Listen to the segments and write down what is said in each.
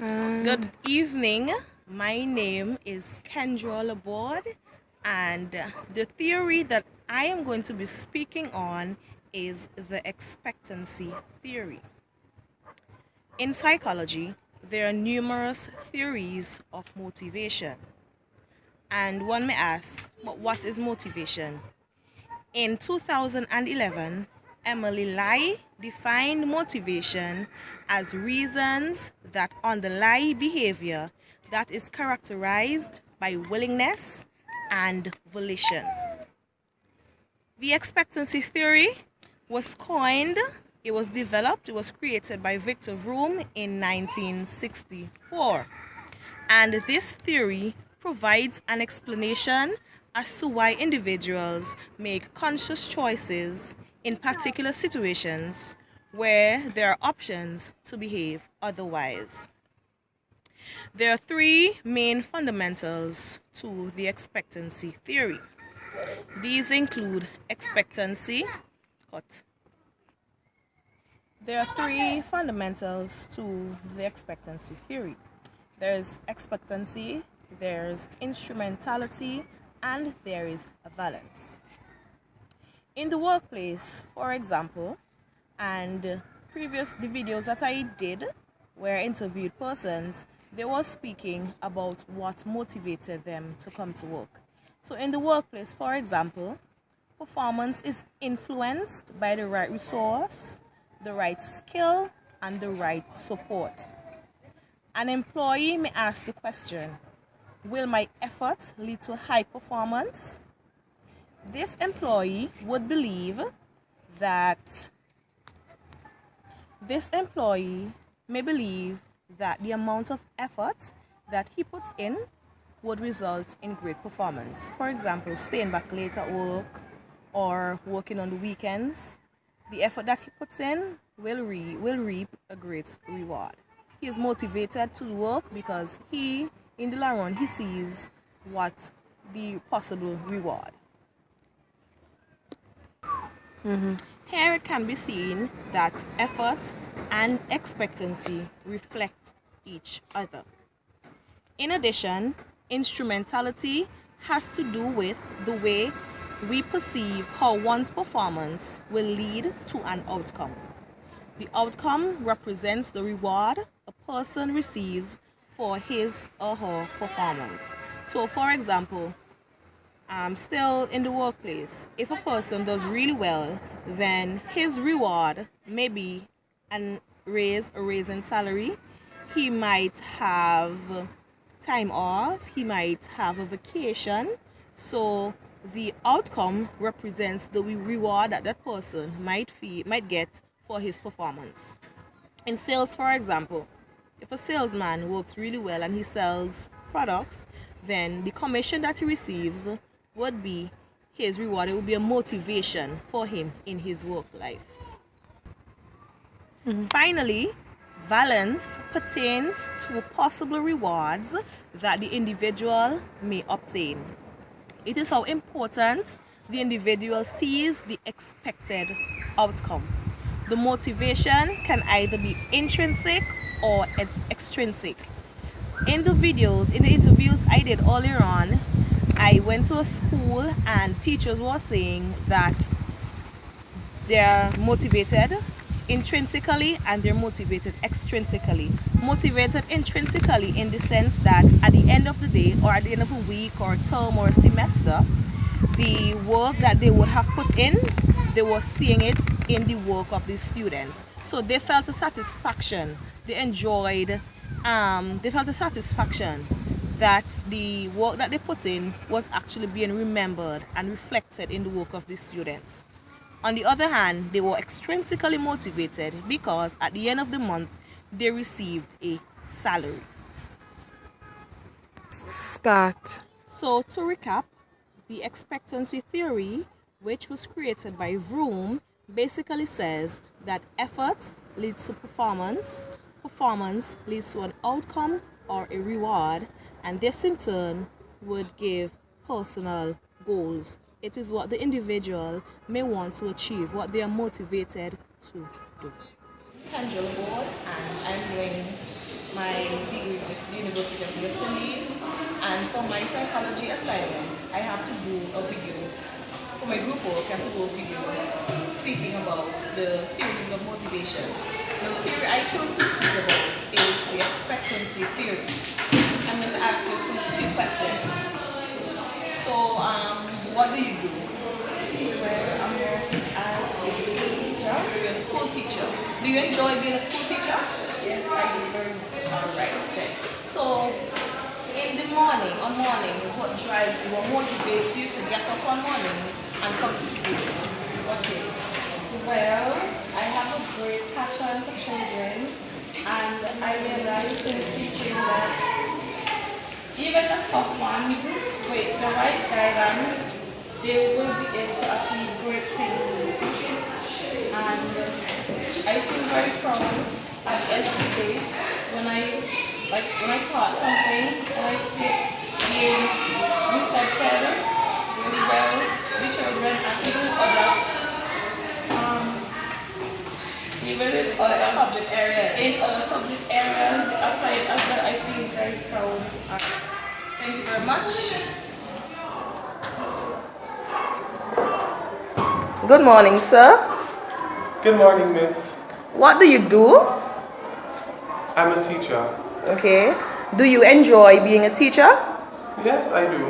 Good evening. My name is Khendra Laborde, and the theory that I am going to be speaking on is the expectancy theory. In psychology, there are numerous theories of motivation. And one may ask, but what is motivation? In 2011, Emily Lai defined motivation as reasons that underlie behavior that is characterized by willingness and volition. The expectancy theory was coined, it was developed, it was created by Victor Vroom in 1964. And this theory provides an explanation as to why individuals make conscious choices in particular situations where there are options to behave otherwise. There are three main fundamentals to the expectancy theory. These include expectancy. There are three fundamentals to the expectancy theory. There's expectancy, there's instrumentality, and there is valence. In the workplace, for example, and the videos that I did where I interviewed persons, they were speaking about what motivated them to come to work. So in the workplace, for example, performance is influenced by the right resource, the right skill, and the right support. An employee may ask the question, will my effort lead to high performance? This employee would believe that the amount of effort that he puts in would result in great performance. For example, staying back late at work or working on the weekends. The effort that he puts in will reap a great reward. He is motivated to work because in the long run, he sees what the possible reward. Here it can be seen that effort and expectancy reflect each other. In addition, instrumentality has to do with the way we perceive how one's performance will lead to an outcome. The outcome represents the reward a person receives for his or her performance. So for example, still in the workplace, if a person does really well, then his reward may be a raise in salary. He might have time off, he might have a vacation. So the outcome represents the reward that person might get for his performance. In sales, for example, if a salesman works really well and he sells products, then the commission that he receives would be his reward. It would be a motivation for him in his work life. Finally, valence pertains to possible rewards that the individual may obtain. It is how important the individual sees the expected outcome. The motivation can either be intrinsic or extrinsic. In the interviews I did earlier on, I went to a school and teachers were saying that they're motivated intrinsically and they're motivated extrinsically. Motivated intrinsically in the sense that at the end of the day or at the end of a week or a term or a semester, the work that they would have put in, they were seeing it in the work of the students. So they felt a satisfaction. They felt a satisfaction that the work that they put in was actually being remembered and reflected in the work of the students. On the other hand, they were extrinsically motivated because at the end of the month, they received a salary. Start. So to recap, the expectancy theory, which was created by Vroom, basically says that effort leads to performance, performance leads to an outcome or a reward, and this in turn would give personal goals. It is what the individual may want to achieve, what they are motivated to do. This is Khendra Laborde, and I'm doing my University of West Indies, and for my psychology assignment, I have to do a video. For my group work, I have to do a video speaking about the theories of motivation. The theory I chose to speak about is the expectancy theory. I'm going to ask you a few questions. So, what do you do? Well, I'm working as a school teacher. So you're a school teacher. Do you enjoy being a school teacher? Yes, I do very much. Alright, okay. So, in the morning, on mornings, what drives you or motivates you to get up on mornings and come to school? Okay. Well, I have a great passion for children, and I realize in teaching that even the tough ones, with the right guidance, they will be able to achieve great things. And I feel very proud at the end of the day when I taught something and I see you recited really well the children and even in other subject areas aside of that I feel very proud. Thank you very much. Good morning, sir. Good morning, miss. What do you do? I'm a teacher. Okay. Do you enjoy being a teacher? Yes, I do.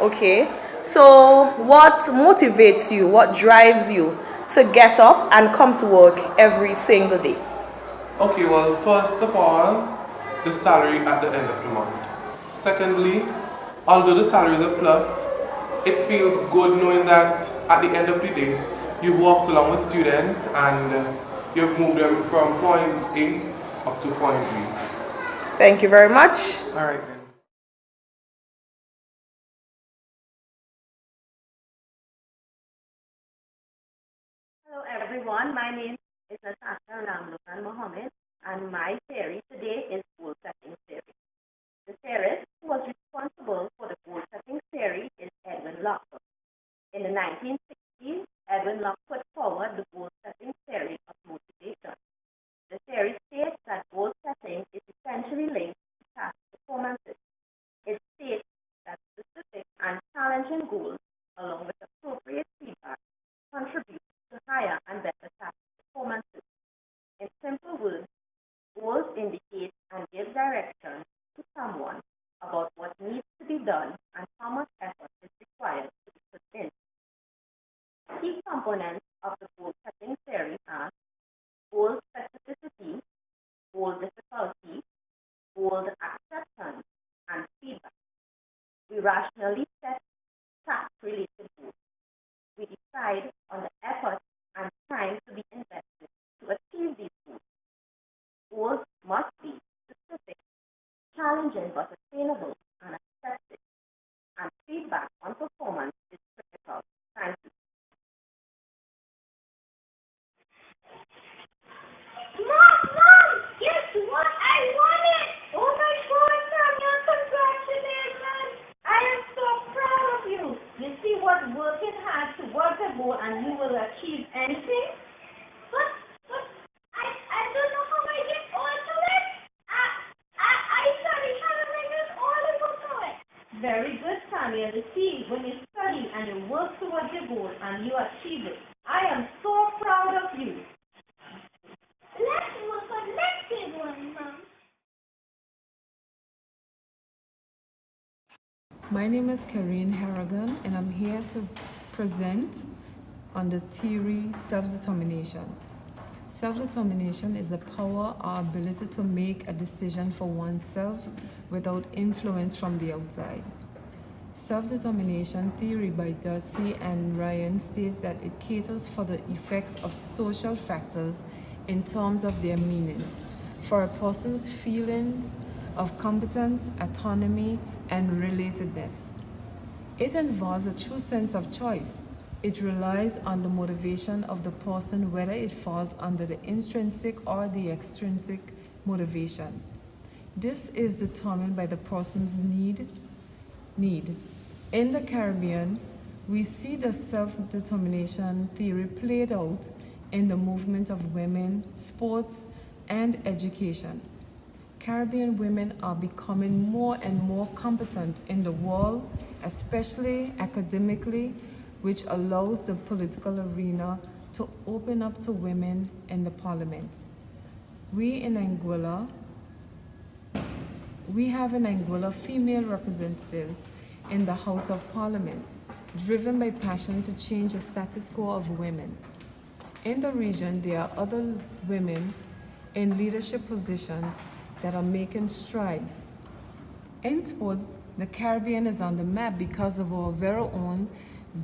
Okay. So, what motivates you? What drives you to get up and come to work every single day? Okay, well, first of all, the salary at the end of the month. Secondly, although the salary is a plus, it feels good knowing that at the end of the day, you've walked along with students and you've moved them from point A up to point B. Thank you very much. All right, then. Hello everyone, my name is Natasha Ramlogan-Mohammed, and my theory today is goal setting theory. The theorist who was responsible for the goal setting theory is Edwin Locke. In the 1960s, Edwin Locke put forward the goal setting theory of motivation. The theory states that goal setting is essentially linked to task performances. It states that specific and challenging goals, along with appropriate feedback, contribute to higher and better task performances. In simple words, goals indicate and give direction to someone about what needs to be done and how much effort is required to be put in. Key components of the goal setting theory are goal specificity, goal difficulty, goal acceptance, and feedback. We rationally set task-related goals. We decide on the effort and time to be invested to achieve these goals. Goals must be specific, challenging but attainable, and accepted. And feedback on performance is critical. Thank you. Mom, guess what I wanted? Oh my God, Tonya, congratulations! I am so proud of you. You see what working hard towards a goal and you will achieve anything? But I don't know how I get onto it. I study traveling is all I go to it. Very good, Tonya. You see, when you study and you work towards your goal and you achieve it, I am so proud of you. Let's work on next big one, Mom. My name is Kareen Harrigan, and I'm here to present on the theory self-determination. Self-determination is the power or ability to make a decision for oneself without influence from the outside. Self-determination theory by Darcy and Ryan states that it caters for the effects of social factors in terms of their meaning, for a person's feelings of competence, autonomy, and relatedness. It involves a true sense of choice. It relies on the motivation of the person, whether it falls under the intrinsic or the extrinsic motivation. This is determined by the person's need. In the Caribbean, we see the self-determination theory played out in the movement of women, sports, and education. Caribbean women are becoming more and more competent in the world, especially academically, which allows the political arena to open up to women in the parliament. We have in Anguilla female representatives in the House of Parliament, driven by passion to change the status quo of women. In the region, there are other women in leadership positions that are making strides. In sports, the Caribbean is on the map because of our very own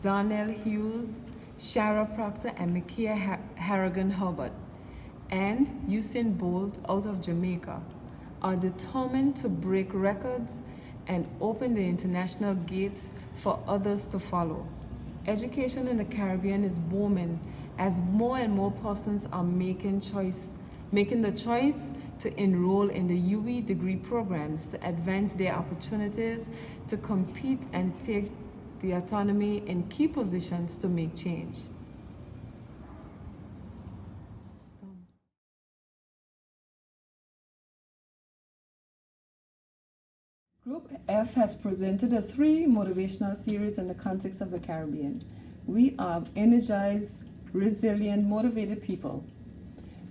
Zarnell Hughes, Shara Proctor, and Mikia Harrigan Hubbard, and Usain Bolt out of Jamaica are determined to break records and open the international gates for others to follow. Education in the Caribbean is booming as more and more persons are making the choice to enroll in the UE degree programs to advance their opportunities to compete and take the autonomy in key positions to make change. Group F has presented the 3 motivational theories in the context of the Caribbean. We are energized, resilient, motivated people.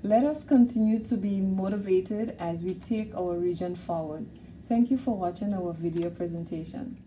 Let us continue to be motivated as we take our region forward. Thank you for watching our video presentation.